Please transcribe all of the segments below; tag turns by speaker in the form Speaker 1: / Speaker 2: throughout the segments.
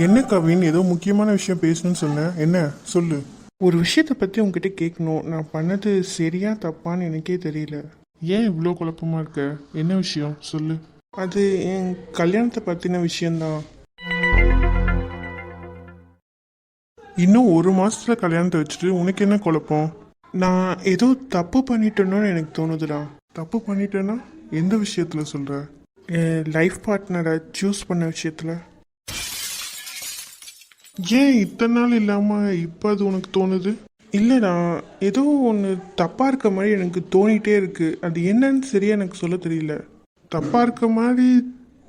Speaker 1: என்ன கவின், ஏதோ முக்கியமான விஷயம் பேசணும்னு சொன்னேன். என்ன சொல்லு. ஒரு விஷயத்தை பற்றி உங்ககிட்ட கேட்கணும். நான் பண்ணது சரியா தப்பான்னு எனக்கே தெரியல. ஏன் இவ்வளோ குழப்பமா இருக்க? என்ன விஷயம் சொல்லு. அது என் கல்யாணத்தை பற்றின விஷயந்தான். இன்னும் ஒரு மாசத்துல கல்யாணத்தை வச்சுட்டு உனக்கு என்ன குழப்பம்? நான் ஏதோ தப்பு பண்ணிட்டேன்னு எனக்கு தோணுதுடா. தப்பு பண்ணிட்டேன்னா எந்த விஷயத்துல சொல்ற? என் லைஃப் பார்ட்னரை சூஸ் பண்ண விஷயத்துல. ஏன் இத்தனை நாள் இல்லாம இப்ப அது உனக்கு தோணுது? இல்லடா, ஏதோ ஒன்று தப்பா இருக்க மாதிரி எனக்கு தோணிட்டே இருக்கு. அது என்னன்னு சரியா எனக்கு சொல்ல தெரியல. தப்பா இருக்க மாதிரி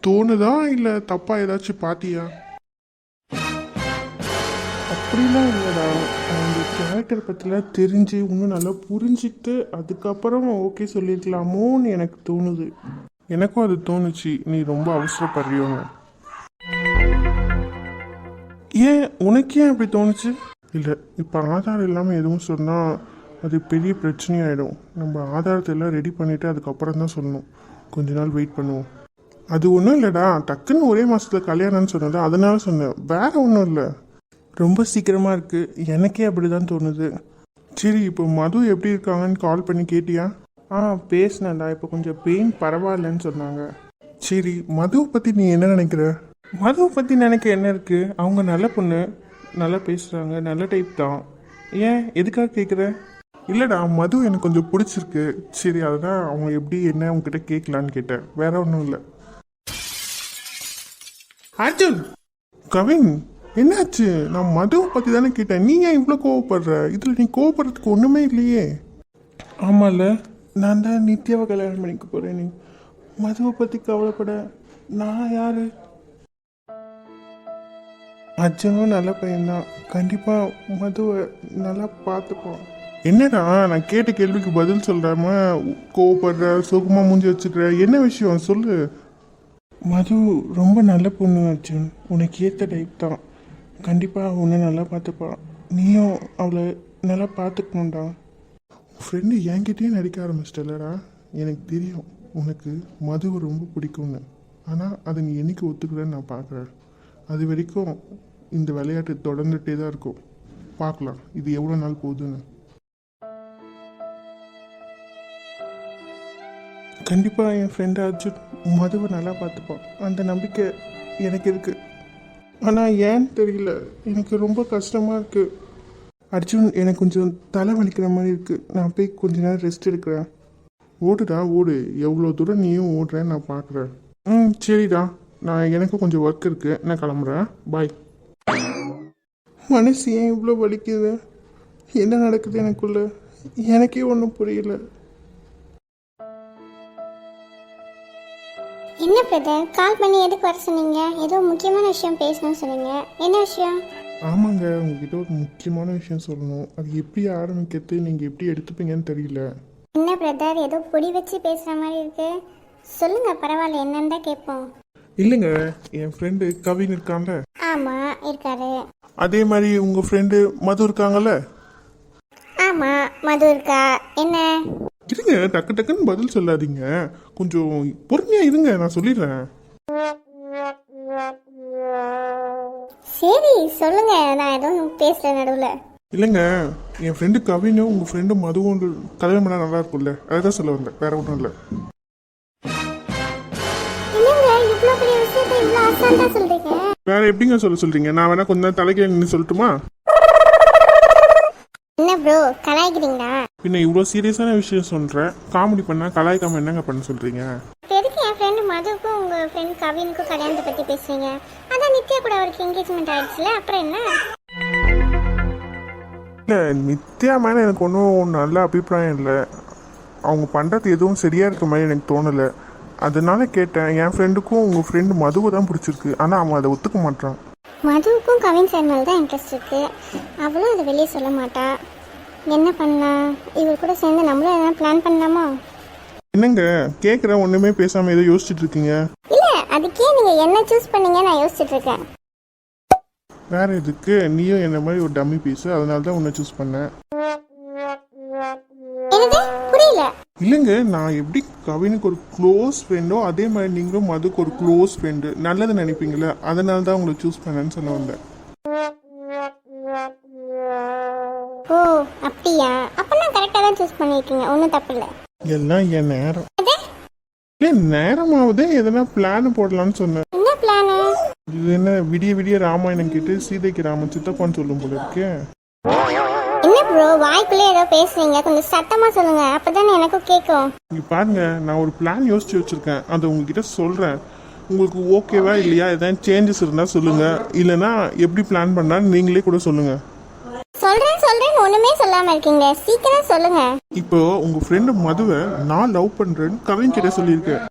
Speaker 1: தோணுதா இல்ல தப்பா ஏதாச்சும் பாத்தியா? அப்படிலாம் இல்லைடா. அந்த கேரக்டர் பற்றிலாம் தெரிஞ்சு இன்னும் நல்லா புரிஞ்சுக்கிட்டு அதுக்கப்புறம் ஓகே சொல்லியிருக்கலாமோன்னு எனக்கு தோணுது. எனக்கும் அது தோணுச்சு. நீ ரொம்ப அவசரப்படுறியோன்னு. ஏன் உனக்கு ஏன் அப்படி தோணுச்சு? இல்லை, இப்போ ஆதாரம் இல்லாமல் எதுவும் சொன்னால் அது பெரிய பிரச்சனையாயிடும். நம்ம ஆதாரத்தை எல்லாம் ரெடி பண்ணிவிட்டு அதுக்கப்புறம் தான் சொல்லணும். கொஞ்ச நாள் வெயிட் பண்ணுவோம். அது ஒன்றும் இல்லைடா, டக்குன்னு ஒரே மாதத்தில் கல்யாணம்னு சொன்னது அதனால சொன்னேன், வேற ஒன்றும் இல்லை. ரொம்ப சீக்கிரமாக இருக்குது, எனக்கே அப்படி தான் தோணுது. சரி, இப்போ மது எப்படி இருக்காங்கன்னு கால் பண்ணி கேட்டியா? பேசினேன்டா. இப்போ கொஞ்சம் பெயின் பரவாயில்லன்னு சொன்னாங்க. சரி, மதுவை பற்றி நீ என்ன நினைக்கிற? மதுவை பற்றி நினைக்க என்ன இருக்குது? அவங்க நல்ல பொண்ணு, நல்லா பேசுகிறாங்க, நல்ல டைப் தான். ஏன் எதுக்காக கேட்குற? இல்லைடா, மது எனக்கு கொஞ்சம் பிடிச்சிருக்கு. சரி, அதுதான் அவங்க எப்படி என்ன உங்ககிட்ட கேட்கலான்னு கேட்டேன், வேற ஒன்றும் இல்லை. அர்ஜுன், கவின், என்னாச்சு? நான் மதுவை பற்றி தானே கேட்டேன். நீ ஏன் இவ்வளோ கோவப்படுற? இதில் நீ கோவப்படுறதுக்கு ஒன்றுமே இல்லையே. ஆமாம்ல, நான் தான் நித்யாவை கல்யாணம் பண்ணிக்க போகிறேன். நீ மதுவை பற்றி கவலைப்பட நான் யாரு? அர்ஜுனும் நல்ல பையன்தான், கண்டிப்பாக மதுவை நல்லா பார்த்துப்போம். என்னடா நான் கேட்ட கேள்விக்கு பதில் சொல்கிறாம கோவப்படுற, சுகமாக மூஞ்சி வச்சுக்கிற, என்ன விஷயம் சொல்லு. மது ரொம்ப நல்ல பொண்ணு அர்ஜுன், உனக்கு ஏற்ற டைப் தான். கண்டிப்பாக உன்னை நல்லா பார்த்துப்பான். நீயும் அவளை நல்லா பார்த்துக்கணும்டா. ஃப்ரெண்டு என்கிட்டயே நடிக்க ஆரம்பிச்சிட்டலடா. எனக்கு தெரியும் உனக்கு மதுவை ரொம்ப பிடிக்கும்னு. ஆனால் அதை நீ என்னைக்கு ஒத்துக்கிறேன்னு நான் பார்க்குறேன். அது வரைக்கும் இந்த விளையாட்டு தொடர்ந்துகிட்டே தான் இருக்கும். பார்க்கலாம் இது எவ்வளோ நாள் போகுதுன்னு. கண்டிப்பாக என் ஃப்ரெண்டு அர்ஜுன் மதுவை நல்லா பார்த்துப்பான், அந்த நம்பிக்கை எனக்கு இருக்குது. ஆனால் ஏன்னு தெரியல, எனக்கு ரொம்ப கஷ்டமாக இருக்குது. அர்ஜுன், எனக்கு கொஞ்சம் தலை வலிக்கிற மாதிரி இருக்குது. நான் போய் கொஞ்ச நேரம் ரெஸ்ட் எடுக்கிறேன். ஓடுடா ஓடு, எவ்வளோ தூரம் நீயும் ஓடுறேன்னு நான் பார்க்குறேன். சரிடா, நான் எனக்கு கொஞ்சம் ஒர்க் இருக்குது, நான் கிளம்புறேன். பாய். மனசு ஏன் இவ்வளோ வலிக்குது? என்ன நடக்குது எனக்குள்ள? எனக்கே ஒன்றும் புரியல.
Speaker 2: என்ன பிரதர், கால் பண்ணி எதுக்கு வர சொன்னீங்க? ஏதோ முக்கியமான விஷயம் பேசணும்னு சொன்னீங்க. என்ன விஷயம்?
Speaker 1: ஆமாங்க, உங்ககிட்ட ஒரு முக்கியமான விஷயம் சொல்லணும். அது எப்படி ஆரம்பிக்கிறது, நீங்கள் எப்படி எடுத்துப்பீங்கன்னு தெரியல.
Speaker 2: என்ன பிரதர், ஏதோ பொடி வச்சு பேசுகிற மாதிரி இருக்கு. சொல்லுங்க, பரவாயில்ல, என்னன்னு தான் கேட்போம்.
Speaker 1: இல்லைங்க, என் ஃப்ரெண்டு கவின் இருக்காங்க.
Speaker 2: ஆமாம், இருக்காரு.
Speaker 1: அதே மாதிரி உங்கள் ஃப்ரெண்டு மது இருக்காங்கல்ல?
Speaker 2: ஆமாம், மது இருக்கா. என்ன?
Speaker 1: இருங்க, டக்கு டக்குன்னு பதில் சொல்லாதீங்க, கொஞ்சம் பொறுமையாக இருங்க, நான் சொல்லிடுறேன்.
Speaker 2: சரி சொல்லுங்க, நான் எதுவும் பேசல நடுவில்.
Speaker 1: இல்லைங்க, என் ஃப்ரெண்டு கவினும் உங்கள் ஃப்ரெண்டு மதுவும் கல்யாணம் பண்ணால் நல்லா இருக்கும்ல, அதுதான் சொல்ல வந்தேன், வேற ஒன்றும் இல்லை.
Speaker 2: என்னங்க இவ்வளோ பெரிய விஷயத்தை இவ்வளோ அசால்ட்டாக சொல்கிறீங்க?
Speaker 1: வேற எப்படிங்க சொல்றீங்க? நான் வேணா கொஞ்ச நேரம் தலைக்கு நின்று சொல்லட்டுமா?
Speaker 2: என்ன ப்ரோ, கலாய்க்கிறீங்களா?
Speaker 1: பின்ன இவ்வளோ சீரியஸான விஷயம் சொல்கிறேன், காமெடி பண்ணால் கலாய்க்காம என்னங்க பண்ண சொல்கிறீங்க?
Speaker 2: எதுக்கு என் ஃப்ரெண்டு மதுவுக்கும் உங்கள் ஃப்ரெண்ட் கவினுக்கும் கல்யாணத்தை பற்றி பேசுறீங்க? அதான் நித்யா கூட அவருக்கு என்கேஜ்மெண்ட் ஆயிடுச்சுல, அப்புறம் என்ன?
Speaker 1: இல்லை, நித்யா மேலே எனக்கு ஒன்றும் நல்ல அபிப்பிராயம் இல்லை. அவங்க பண்ணுறது எதுவும் சரியாக இருக்க மாதிரி எனக்கு தோணலை. அதனால கேட்டேன். என் ஃப்ரெண்டுக்கும் உங்கள் ஃப்ரெண்டு மதுவை தான் பிடிச்சிருக்கு, ஆனால் அவன் அதை ஒத்துக்க மாட்டான்.
Speaker 2: மதுவுக்கும் கவின் சார் மேலே தான் இன்ட்ரெஸ்ட் இருக்கு. அவளும் அதை வெளியே சொல்ல மாட்டா. என்ன பண்ணா? இவர் கூட சேர்ந்து நம்மளும் எதனா பிளான் பண்ணலாமா?
Speaker 1: என்னங்க கேட்குறேன், ஒன்றுமே பேசாமல் ஏதோ யோசிச்சுட்டு இருக்கீங்க.
Speaker 2: இல்லை, அதுக்கே நீங்கள் என்ன சூஸ் பண்ணீங்க நான் யோசிச்சுட்டு இருக்கேன்.
Speaker 1: வேற எதுக்கு? நீயும் என்ன மாதிரி ஒரு டம்மி பீஸு, அதனால தான் உன்னை சூஸ் பண்ணேன்.
Speaker 2: என்னது? புரியல.
Speaker 1: இல்லைங்க, நான் எப்படி கவினுக்கு ஒரு க்ளோஸ் ஃப்ரெண்டோ அதே மாதிரி நீங்களும் மதுக்கு ஒரு க்ளோஸ் ஃப்ரெண்டு, நல்லது நினைப்பீங்களே, அதனால தான் உங்களை சூஸ் பண்ணேன்னு சொல்ல வந்தேன்.
Speaker 2: ஓ அப்படியா? அப்போ நான் கரெக்டாக தான் சூஸ் பண்ணியிருக்கீங்க, ஒன்றும் தப்பு இல்லை.
Speaker 1: எல்லாம் என் நேரம். இல்லை நேரமாவது எதனா பிளான் போடலான்னு சொன்னேன்.
Speaker 2: என்ன பிளானு?
Speaker 1: இது என்ன விடிய விடிய ராமாயணம் கேட்டு சீதைக்கு ராமன் சித்தப்பான்னு சொல்லும் போல இருக்கே.
Speaker 2: என்ன ப்ரோ வாய்க்குள்ளே ஏதோ பேசுறீங்க, கொஞ்சம் சத்தமாக சொல்லுங்க, அப்பதானே எனக்கும் கேட்கும்.
Speaker 1: இங்க பாருங்க, நான் ஒரு பிளான் யோசிச்சு வச்சிருக்கேன், அதை உங்ககிட்ட சொல்றேன். உங்களுக்கு ஓகேவா இல்லையா, ஏதாவது சேஞ்சஸ் இருந்தால் சொல்லுங்க, இல்லைன்னா எப்படி பிளான் பண்ணான்னு நீங்களே கூட சொல்லுங்க.
Speaker 2: சொல்றேன் ஒண்ணுமே சொல்லாம இருக்கீங்க, சீக்கிரம் சொல்லுங்க.
Speaker 1: இப்போ உங்க ஃப்ரெண்டு மதுவை நான் லவ் பண்றேன்னு கவின் கிட்ட சொல்லியிருக்கேன்.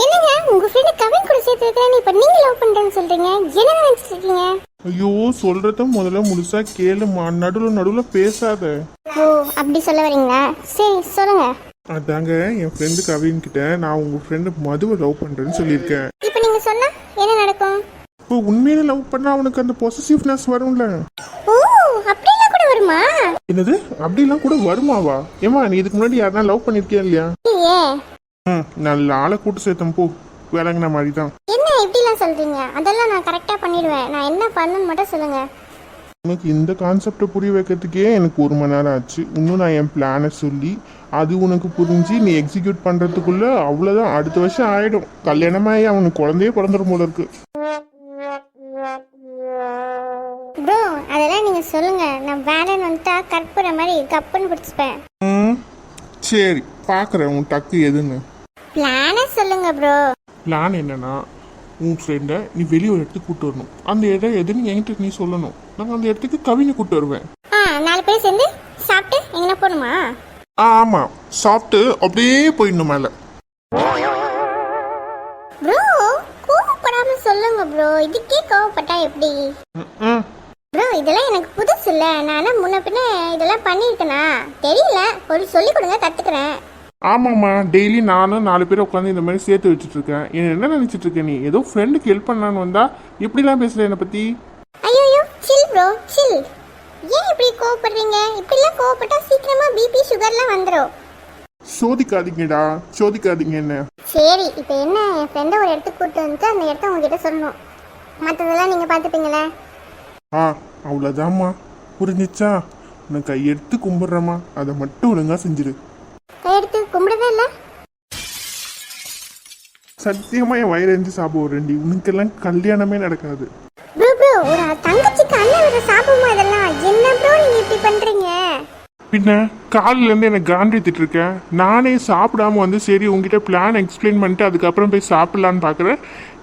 Speaker 2: என்னங்க உங்க ஃப்ரெண்ட் கவின் கூட சேர்த்து இருக்கேன், இப்ப நீங்க லவ் பண்றேன்னு சொல்றீங்க, என்ன நினைச்சிட்டு இருக்கீங்க?
Speaker 1: ஐயோ, சொல்றத முதல்ல முழுசா கேளுமா, நடுவுல பேசாத.
Speaker 2: ஓ அப்படி சொல்ல வரீங்களா? சரி சொல்லுங்க.
Speaker 1: அதாங்க, என் ஃப்ரெண்டு கவின் கிட்ட நான் உங்க ஃப்ரெண்டு மதுவை லவ் பண்றேன்னு சொல்லியிருக்கேன்.
Speaker 2: இப்ப நீங்க சொன்னா என்ன நடக்கும்?
Speaker 1: இப்போ உண்மையில லவ் பண்ணா அவனுக்கு அந்த பொசசிவ்னஸ் வரும்ல.
Speaker 2: ஓ அப்படிலாம் கூட வருமா?
Speaker 1: என்னது, அப்படிலாம் கூட வருமாவா? ஏமா நீ இதுக்கு முன்னாடி யாரா லவ் பண்ணிருக்கியா இல்லையா?
Speaker 2: இல்லையே.
Speaker 1: நல்ல ஆளை கூட்டு சேர்த்தம் போ, விளங்குன மாதிரி தான்.
Speaker 2: என்ன இப்படிலாம் சொல்றீங்க? அதெல்லாம் நான் கரெக்டா பண்ணிடுவேன், நான் என்ன பண்ணணும்னு மட்டும் சொல்லுங்க.
Speaker 1: உனக்கு இந்த கான்செப்டை புரிய வைக்கிறதுக்கே எனக்கு 1 மணி நேரம் ஆச்சு. இன்னும் நான் என் பிளானை சொல்லி அது உனக்கு புரிஞ்சு நீ எக்ஸிக்யூட் பண்றதுக்குள்ள அவ்வளோதான், அடுத்த வருஷம் ஆயிடும். கல்யாணமாகி அவனுக்கு குழந்தையே பிறந்துடும் போல இருக்கு.
Speaker 2: ப்ரோ அதெல்லாம் நீங்க சொல்லுங்க, நான் வேலைன்னு வந்துட்டா கற்பூர மாதிரி கப்புன்னு பிடிச்சிப்பேன்.
Speaker 1: சரி பார்க்குறேன் உன் டக்கு எதுன்னு.
Speaker 2: பிளானை சொல்லுங்க ப்ரோ.
Speaker 1: பிளான் என்னன்னா, உன் ஃப்ரெண்டை நீ வெளியே ஒரு இடத்துக்கு கூப்பிட்டு வரணும். அந்த இடம் எதுன்னு என்கிட்ட நீ சொல்லணும். நான் அந்த இடத்துக்கு கவினை கூப்பிட்டு வருவேன்.
Speaker 2: 4 பேர் சேர்ந்து சாப்பிட்டு எங்கன்னா போகணுமா?
Speaker 1: ஆமாம், சாப்பிட்டு அப்படியே போயிடணும் மேலே.
Speaker 2: ப்ரோ கோவப்படாம சொல்லுங்க ப்ரோ, இதுக்கே கோவப்பட்டா எப்படி? ப்ரோ இதெல்லாம் எனக்கு புதுசு இல்லை, நான் முன்ன பின்ன இதெல்லாம் பண்ணியிருக்கேனா தெரியல, ஒரு சொல்லி கொடுங்க கற்றுக்குறேன்.
Speaker 1: ஆமாம்மா, டெய்லி நானும் 4 பேர் உட்காந்து இந்த மாதிரி சேர்த்து வச்சுட்டு இருக்கேன். என்ன நினைச்சிட்டு இருக்க நீ? ஏதோ ஃப்ரெண்டுக்கு ஹெல்ப் பண்ணலான்னு வந்தா இப்படிலாம் பேசுற என்னை பத்தி?
Speaker 2: ஐயோ சில் ப்ரோ சில். ஏன் இப்படி கோவப்படுறீங்க? இப்படிலாம் கோவப்பட்டா சீக்கிரமா பிபி சுகர்லாம் வந்துடும்.
Speaker 1: சோதிக்காதீங்கடா, சோதிக்காதீங்க என்ன.
Speaker 2: சரி இப்போ என்ன, என் ஃப்ரெண்டை ஒரு இடத்துக்கு கூப்பிட்டு வந்துட்டு அந்த இடத்த உங்ககிட்ட சொல்லணும், மற்றதெல்லாம் நீங்கள் பார்த்துப்பீங்களே.
Speaker 1: அவ்வளோதாம்மா, புரிஞ்சிச்சா? நான் கையெடுத்து கும்பிட்றேம்மா, அதை மட்டும் ஒழுங்கா செஞ்சிரு.
Speaker 2: கையெடுத்து கும்பிடுதே இல்லை.
Speaker 1: சத்தியமா என் வயிறறிஞ்சு சாப்பிடுறேன்டி, உனக்கெல்லாம் கல்யாணமே நடக்காது.
Speaker 2: ப்ரோ ஒரு தங்கச்சிக்கு அண்ணன் வர சாப்பிடுமா இதெல்லாம்? என்ன ப்ரோ நீங்க இப்படி பண்றீங்க?
Speaker 1: பின்ன காலிலேருந்து எனக்கு காண்டிட்டு இருக்கேன். நானே சாப்பிடாம வந்து சரி உங்ககிட்ட பிளான் எக்ஸ்பிளைன் பண்ணிட்டு அதுக்கப்புறம் போய் சாப்பிடலான்னு பார்க்குறேன்.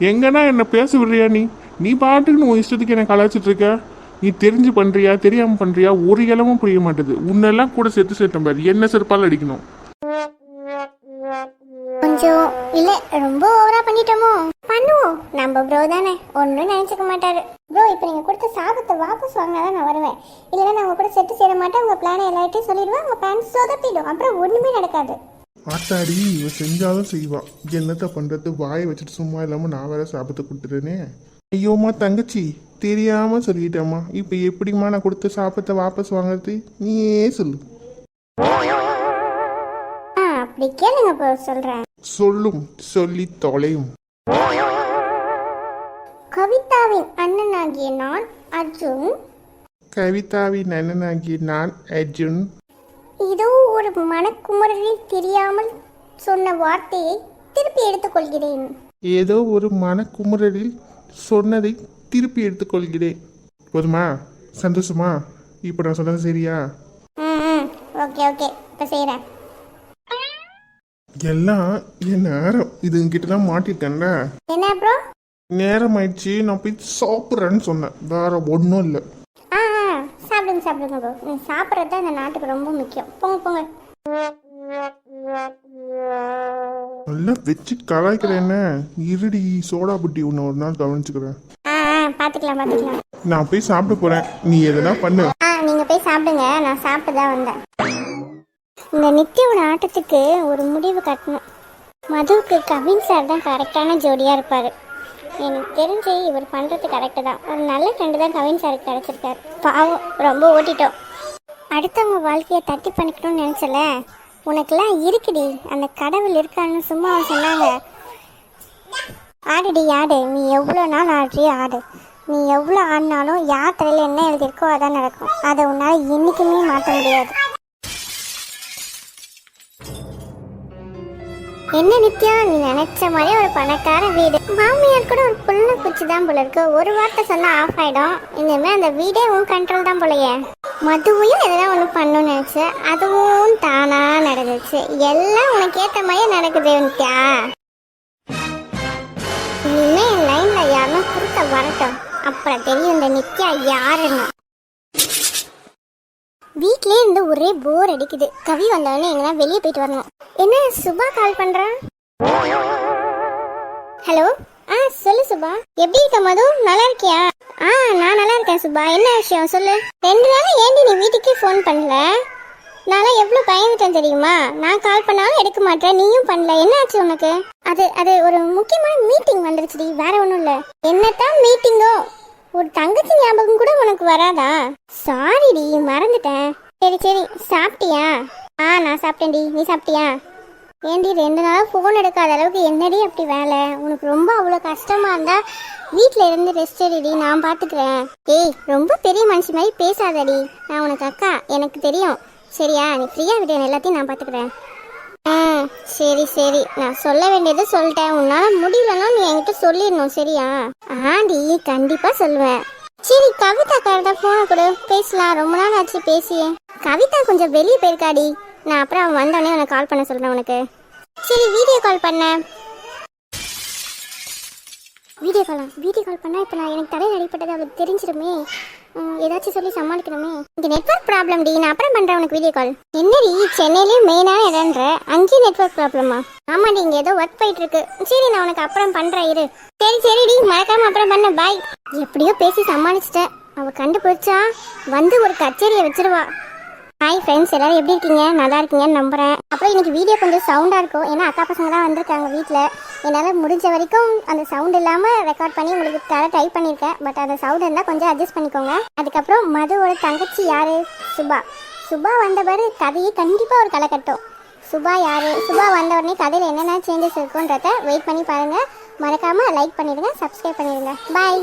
Speaker 1: எங்கன்னா என்ன பேச விடுறியா நீ? நீ பாட்டுக்கு உன் இஷ்டத்துக்கு என்ன கலாச்சிட்டு இருக்க. நீ தெரிஞ்சு பண்றியா தெரியாம பண்றியா ஒரு இளமும் புரிய மாட்டேது. உன்னெல்லாம் கூட சேர்த்து பாரு, என்ன செருப்பால் அடிக்கணும்.
Speaker 2: கொஞ்சம் இல்ல ரொம்ப ஓவரா பண்ணிட்டோமோ? பண்ணுவோம், நம்ம ப்ரோ தானே, ஒன்றும் நினைச்சுக்க மாட்டாரு. ப்ரோ இப்போ நீங்க கொடுத்த சாபத்தை வாபஸ் வாங்கினாதான் நான் வருவேன், இல்லைன்னா நான் உங்க கூட செட்டு சேர மாட்டேன். உங்க பிளானை எல்லார்ட்டையும் சொல்லிடுவேன், உங்க பிளான் சொதப்பிடும், அப்புறம் ஒண்ணுமே நடக்காது.
Speaker 1: ஆத்தாடி, இவ செஞ்சாலும் செய்வா. என்னத்த பண்றது, வாயை வச்சுட்டு சும்மா இல்லாம நான் வேற சாபத்தை கொடுத்துட்டேனே. ஐயோம்மா தங்கச்சி, தெரியாம சொல்லிட்டேம்மா. இப்போ எப்படிம்மா நான் கொடுத்த சாபத்தை வாபஸ் வாங்குறது, நீயே சொல்லு.
Speaker 2: அப்படி கேளுங்க ப்ரோ, சொல்றேன்.
Speaker 1: சொல்லும், சொல்லி தொலையும்.
Speaker 2: கவிதாவின் அண்ணனாகிய நான் அர்ஜுன்.
Speaker 1: கவிதாவின் அண்ணனாகிய நான் அர்ஜுன்.
Speaker 2: இதோ ஒரு மனக்குமுறலில் தெரியாமல் சொன்ன வார்த்தையை திருப்பி எடுத்துக்கொள்கிறேன்.
Speaker 1: ஏதோ ஒரு மனக்குமுறலில் சொன்னதை திருப்பி எடுத்துக்கொள்கிறேன். போதுமா? சந்தோஷமா? இப்போ நான் சொன்னது சரியா?
Speaker 2: ஓகே இப்போ செய்கிறேன்.
Speaker 1: எல்லாம் என் நேரம். இது கிட்டலாம் மாட்டிட்டேன்ல.
Speaker 2: என்ன ப்ரோ?
Speaker 1: நேரம் ஆயிடுச்சு, நான் போய் சாப்பிட்றேன்னு சொன்னேன், வேற ஒன்றும் இல்லை.
Speaker 2: சாப்பிடுங்க ப்ரோ, நீங்கள் சாப்பிட்றது தான் இந்த நாட்டுக்கு ரொம்ப முக்கியம். போங்க.
Speaker 1: நல்லா வச்சு கலாய்க்கிறேன். இருடி, சோடா புட்டி ஒன்று ஒரு நாள் கவனிச்சுக்கிறேன்.
Speaker 2: பார்த்துக்கலாம்.
Speaker 1: நான் போய் சாப்பிட போறேன், நீ எதனா பண்ணு.
Speaker 2: நீங்கள் போய் சாப்பிடுங்க, நான் சாப்பிட்டு தான் வந்தேன். இந்த நித்யாவோட ஆட்டத்துக்கு ஒரு முடிவு கட்டணும். மதுவுக்கு கவின் சார் தான் கரெக்டான ஜோடியாக இருப்பார். எனக்கு தெரிஞ்சு இவர் பண்ணுறது கரெக்டு தான். ஒரு நல்ல ஃப்ரெண்டு தான் கவின் சாருக்கு கிடச்சிருக்காரு. பாவம் ரொம்ப ஓட்டிட்டோம். அடுத்தவங்க வாழ்க்கையை தட்டி பண்ணிக்கணும்னு நினச்சல, உனக்கெல்லாம் இருக்குடி, அந்த கடவுள் இருக்கான்னு சும்மா சொன்னாங்க. ஆடுடி ஆடு, நீ எவ்வளோ நாள் ஆடுறியோ ஆடு. நீ எவ்வளோ ஆடினாலும் யார் தலையில் என்ன எழுதியிருக்கோ அதான் நடக்கும். அதை உன்னால் என்றைக்குமே மாற்ற முடியாது. என்ன நித்யா, நீ நினைச்ச மாதிரி ஒரு பணக்கார வீடு, மாமியார் கூட ஒரு புள்ள குச்சி தான் போல இருக்கு. ஒரு வார்த்தை சொன்னா ஆஃப் ஆயிடும். இனிமே அந்த வீடே உன் கண்ட்ரோல் தான் போலயே. மதுவையும் எதெல்லாம் ஒன்று பண்ணணும்னு நினைச்சேன், அதுவும் தானா நடந்துச்சு. எல்லாம் உனக்கு ஏற்ற மாதிரியே நடக்குது நித்யா. இனிமே என் லைன்ல யாரும் குறுக்க வரட்டும், அப்புறம் தெரியும் இந்த நித்யா யாருன்னு. வீட்லயே இருந்து ஒரே போர் அடிக்குது. கவி வந்தவொடனே எங்கன்னா வெளியே போயிட்டு வரணும். என்ன சுபா கால் பண்றா? ஹலோ, சொல்லு சுபா. எப்படி இருக்க மது, நல்லா இருக்கியா? நான் நல்லா இருக்கேன் சுபா. என்ன விஷயம் சொல்லு. 2 நாளா ஏண்டி நீ வீட்டுக்கே ஃபோன் பண்ணல? நான் எவ்வளவு பயந்துட்டேன் தெரியுமா? நான் கால் பண்ணாலும் எடுக்க மாட்டேன், நீயும் பண்ணல. என்ன ஆச்சு உனக்கு? அது ஒரு முக்கியமான மீட்டிங் வந்துருச்சுடி, வேற ஒன்றும் இல்லை. என்னத்தான் மீட்டிங்கோ? ஒரு தங்கச்சி ஞாபகம் கூட உனக்கு வராதா? சாரிடி, மறந்துட்டேன். சரி சாப்பிட்டியா? நான் சாப்பிட்டேன்டி, நீ சாப்பிட்டியா? ஏண்டி 2 நாளாக ஃபோன் எடுக்காத அளவுக்கு என்னடி அப்படி வேலை? உனக்கு ரொம்ப அவ்வளோ கஷ்டமா இருந்தா வீட்டில் இருந்து ரெஸ்ட் எடுடி, நான் பார்த்துக்கிறேன். ஏய், ரொம்ப பெரிய மனுஷி மாதிரி பேசாதடி. நான் உனக்கு அக்கா, எனக்கு தெரியும். சரியா? நீ ஃப்ரீயாக விட, எல்லாத்தையும் நான் பார்த்துக்கிறேன். சரி, நான் சொல்ல வேண்டியது சொல்லிட்டேன். உன்னால முடியலன்னா நீ என்கிட்ட சொல்லிடணும், சரியா? ஆண்டி, கண்டிப்பா சொல்லுவேன். சரி, கவிதா கார்டா போன கூட பேசலாம், ரொம்ப நாள் ஆச்சு பேசியே. கவிதா கொஞ்சம் வெளியே போயிருக்காடி, நான் அப்புறம் அவன் வந்தோடனே உனக்கு கால் பண்ண சொல்றேன் உனக்கு. சரி, வீடியோ கால் பண்ண. வீடியோ கால் பண்ணா இப்போ நான் எனக்கு தலையில் அடிப்பட்டது அவளுக்கு தெரிஞ்சிருமே. ஏதாச்சும் சொல்லி சமாளிக்கணுமே. இங்கே நெட்வொர்க் ப்ராப்ளம் டி, நான் அப்புறம் பண்ணுறேன் உனக்கு வீடியோ கால். என்னடி சென்னையிலேயே மெயினான இடம்ன்ற, அங்கேயும் நெட்வொர்க் ப்ராப்ளமா? ஆமாடி, இங்கே ஏதோ ஒர்க் போயிட்டு இருக்கு. சரி, நான் உனக்கு அப்புறம் பண்ணுறேன் இரு. சரிடி, மறக்காம அப்புறம் பண்ண, பாய். எப்படியோ பேசி சமாளிச்சிட்டேன். அவள் கண்டுபிடிச்சா வந்து ஒரு கச்சேரியை வச்சிருவா. ஹாய் ஃப்ரெண்ட்ஸ், எல்லாரும் எப்படி இருக்கீங்க? நல்லா இருக்கீங்கன்னு நம்புறேன். அப்புறம் இன்னைக்கு வீடியோ கொஞ்சம் சவுண்டாக இருக்கும், ஏன்னா அக்கா பசங்க தான் வந்திருக்காங்க வீட்டில். என்னால் முடிஞ்ச வரைக்கும் அந்த சவுண்ட் இல்லாமல் ரெக்கார்ட் பண்ணி உங்களுக்கு தர ட்ரை பண்ணியிருக்கேன். பட் அந்த சவுண்ட் இருந்தால் கொஞ்சம் அட்ஜஸ்ட் பண்ணிக்கோங்க. அதுக்கப்புறம் மதுவோட தங்கச்சி யாரு? சுபா வந்த பாரு, கதையை கண்டிப்பாக ஒரு களை கட்டும். சுபா யாரு? சுபா வந்த உடனே கதையில் என்னென்ன சேஞ்சஸ் இருக்குன்றத வெயிட் பண்ணி பாருங்கள். மறக்காமல் லைக் பண்ணிடுங்க, சப்ஸ்கிரைப் பண்ணிடுங்க. பாய்.